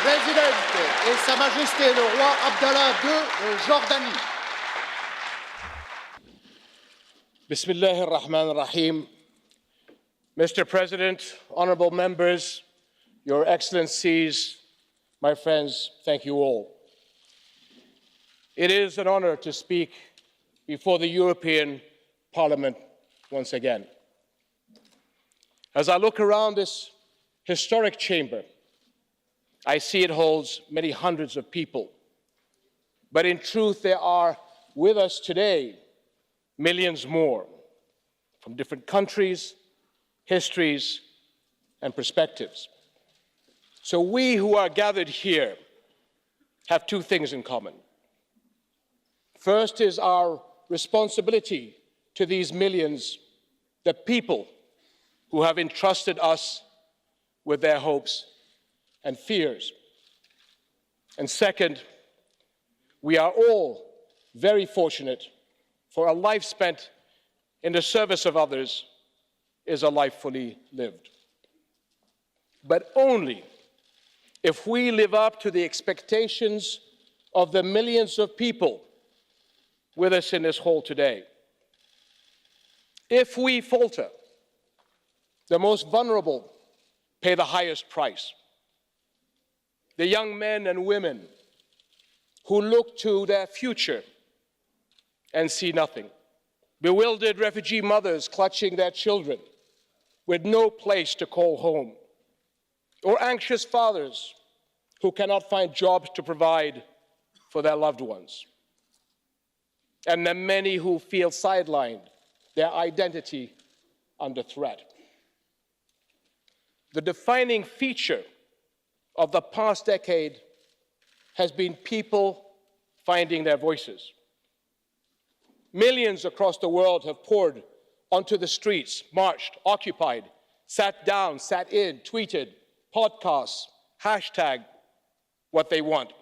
Présidente et Sa Majesté le roi Abdallah II de Jordanie. Bismillah ar-Rahman ar-Rahim. Mr. President, honorable members, Your Excellencies, my friends, thank you all. It is an honor to speak before the European Parliament once again. As I look around this historic chamber, I see it holds many hundreds of people. But in truth, there are with us today millions more from different countries, histories, and perspectives. So we who are gathered here have two things in common. First is our responsibility to these millions, the people who have entrusted us with their hopes and fears. And second, we are all very fortunate, for a life spent in the service of others is a life fully lived. But only if we live up to the expectations of the millions of people with us in this hall today. If we falter, the most vulnerable pay the highest price. The young men and women who look to their future and see nothing. Bewildered refugee mothers clutching their children with no place to call home. Or anxious fathers who cannot find jobs to provide for their loved ones. And the many who feel sidelined, their identity under threat. The defining feature of the past decade has been people finding their voices. Millions across the world have poured onto the streets, marched, occupied, sat down, sat in, tweeted, podcasts, hashtag what they want,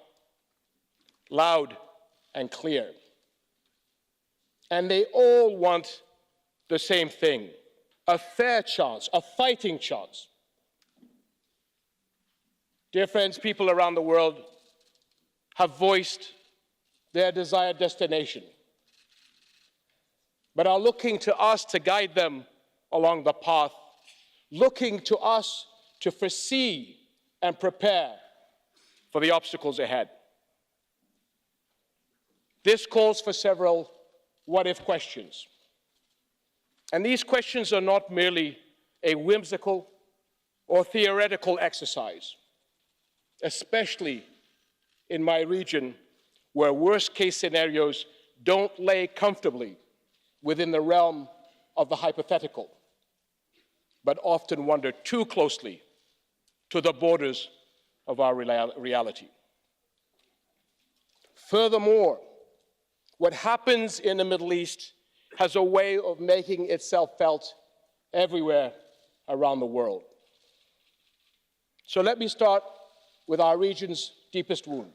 loud and clear. And they all want the same thing, a fair chance, a fighting chance. Dear friends, people around the world have voiced their desired destination, but are looking to us to guide them along the path, looking to us to foresee and prepare for the obstacles ahead. This calls for several what-if questions. And these questions are not merely a whimsical or theoretical exercise, especially in my region where worst-case scenarios don't lay comfortably within the realm of the hypothetical, but often wander too closely to the borders of our reality. Furthermore, what happens in the Middle East has a way of making itself felt everywhere around the world. So let me start with our region's deepest wound.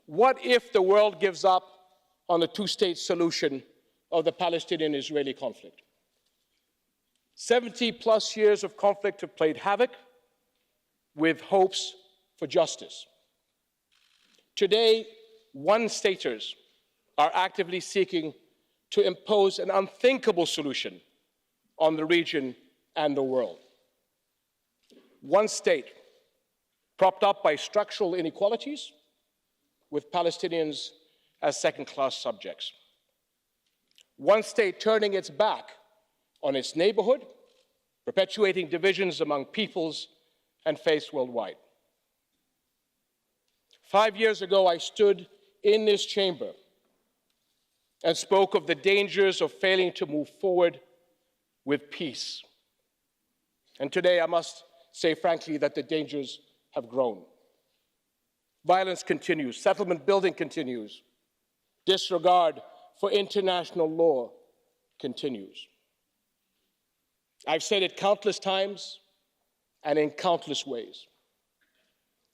What if the world gives up on the two-state solution of the Palestinian-Israeli conflict? 70-plus years of conflict have played havoc with hopes for justice. Today, one-staters are actively seeking to impose an unthinkable solution on the region and the world. One state, propped up by structural inequalities, with Palestinians as second-class subjects. One state turning its back on its neighborhood, perpetuating divisions among peoples and faiths worldwide. 5 years ago, I stood in this chamber and spoke of the dangers of failing to move forward with peace. And today, I must say frankly that the dangers have grown. Violence continues, settlement building continues, disregard for international law continues. I've said it countless times and in countless ways,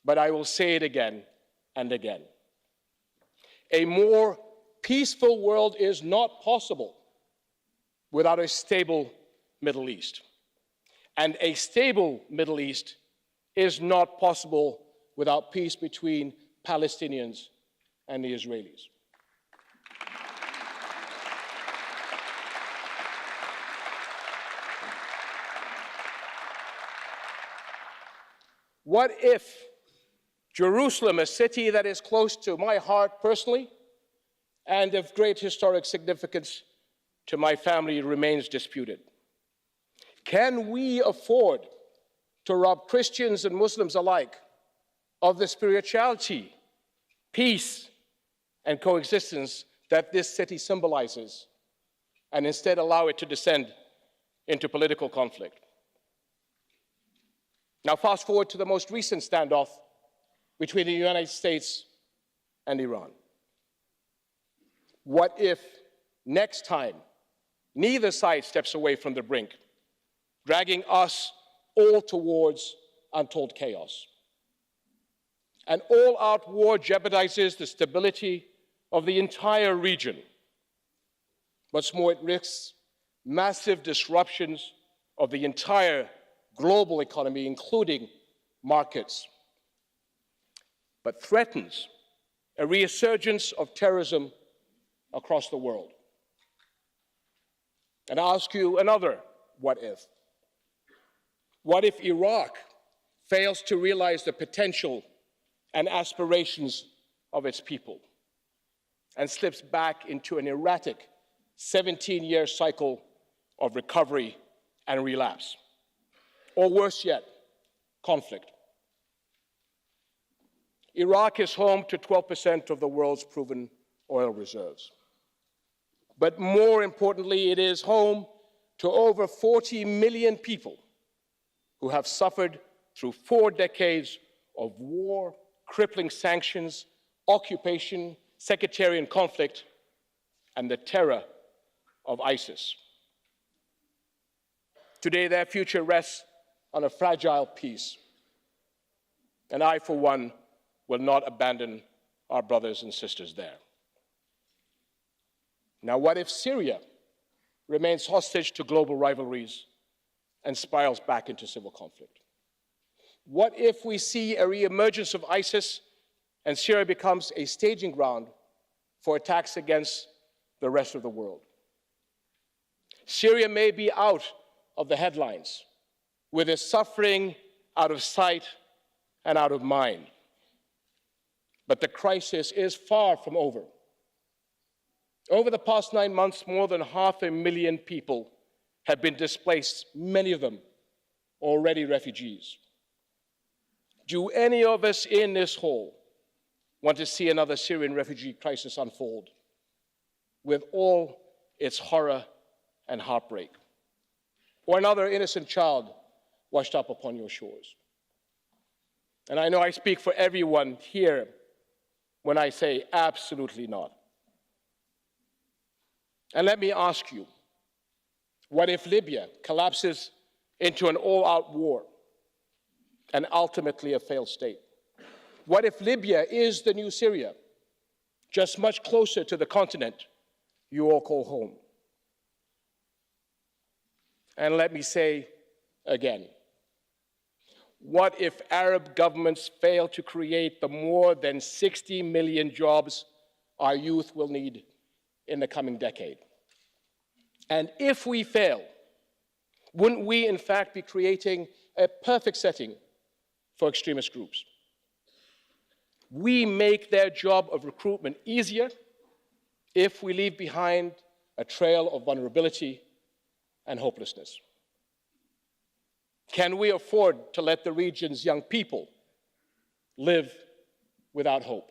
but I will say it again and again. A more peaceful world is not possible without a stable Middle East. And a stable Middle East is not possible without peace between Palestinians and the Israelis. What if Jerusalem, a city that is close to my heart personally and of great historic significance to my family, remains disputed? Can we afford to rob Christians and Muslims alike of the spirituality, peace, and coexistence that this city symbolizes, and instead allow it to descend into political conflict? Now, fast forward to the most recent standoff between the United States and Iran. What if next time neither side steps away from the brink, dragging us all towards untold chaos? An all-out war jeopardizes the stability of the entire region. What's more, it risks massive disruptions of the entire global economy, including markets, but threatens a resurgence of terrorism across the world. And I ask you another what if. What if Iraq fails to realize the potential and aspirations of its people and slips back into an erratic 17-year cycle of recovery and relapse? Or worse yet, conflict. Iraq is home to 12% of the world's proven oil reserves. But more importantly, it is home to over 40 million people who have suffered through 4 decades of war, crippling sanctions, occupation, sectarian conflict, and the terror of ISIS. Today, their future rests on a fragile peace. And I, for one, will not abandon our brothers and sisters there. Now, what if Syria remains hostage to global rivalries and spirals back into civil conflict? What if we see a reemergence of ISIS and Syria becomes a staging ground for attacks against the rest of the world? Syria may be out of the headlines, with its suffering out of sight and out of mind. But the crisis is far from over. Over the past 9 months, more than 500,000 people have been displaced, many of them already refugees. Do any of us in this hall want to see another Syrian refugee crisis unfold with all its horror and heartbreak? Or another innocent child washed up upon your shores? And I know I speak for everyone here when I say absolutely not. And let me ask you, what if Libya collapses into an all-out war and ultimately a failed state? What if Libya is the new Syria, just much closer to the continent you all call home? And let me say again, what if Arab governments fail to create the more than 60 million jobs our youth will need in the coming decade? And if we fail, wouldn't we in fact be creating a perfect setting for extremist groups? We make their job of recruitment easier if we leave behind a trail of vulnerability and hopelessness. Can we afford to let the region's young people live without hope?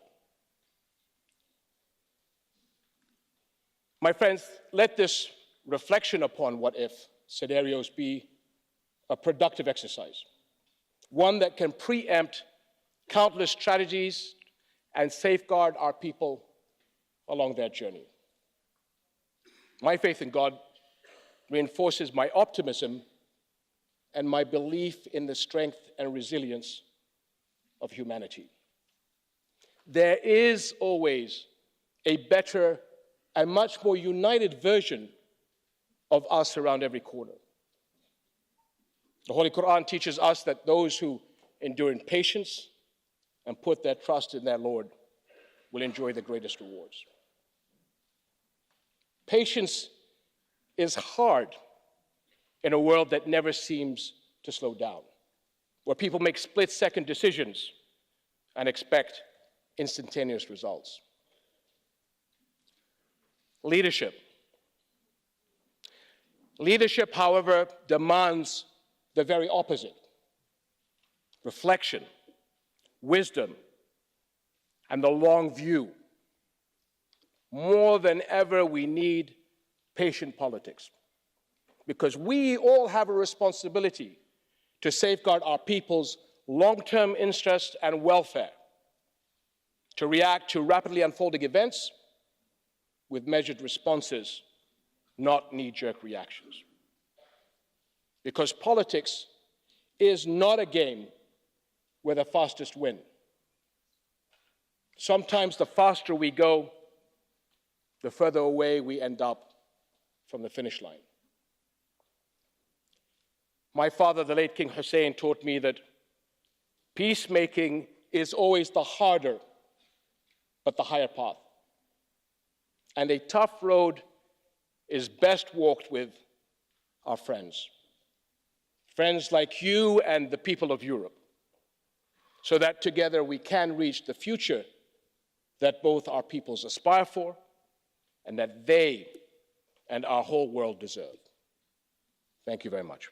My friends, let this reflection upon what if scenarios be a productive exercise, one that can preempt countless tragedies and safeguard our people along their journey. My faith in God reinforces my optimism and my belief in the strength and resilience of humanity. There is always a better and much more united version of us around every corner. The Holy Quran teaches us that those who endure in patience and put their trust in their Lord will enjoy the greatest rewards. Patience is hard in a world that never seems to slow down, where people make split-second decisions and expect instantaneous results. Leadership. Leadership, however, demands the very opposite: reflection, wisdom, and the long view. More than ever, we need patient politics, because we all have a responsibility to safeguard our people's long-term interest and welfare, to react to rapidly unfolding events with measured responses, not knee-jerk reactions. Because politics is not a game where the fastest win. Sometimes the faster we go, the further away we end up from the finish line. My father, the late King Hussein, taught me that peacemaking is always the harder but the higher path. And a tough road is best walked with our friends. Friends like you and the people of Europe, so that together we can reach the future that both our peoples aspire for and that they and our whole world deserve. Thank you very much.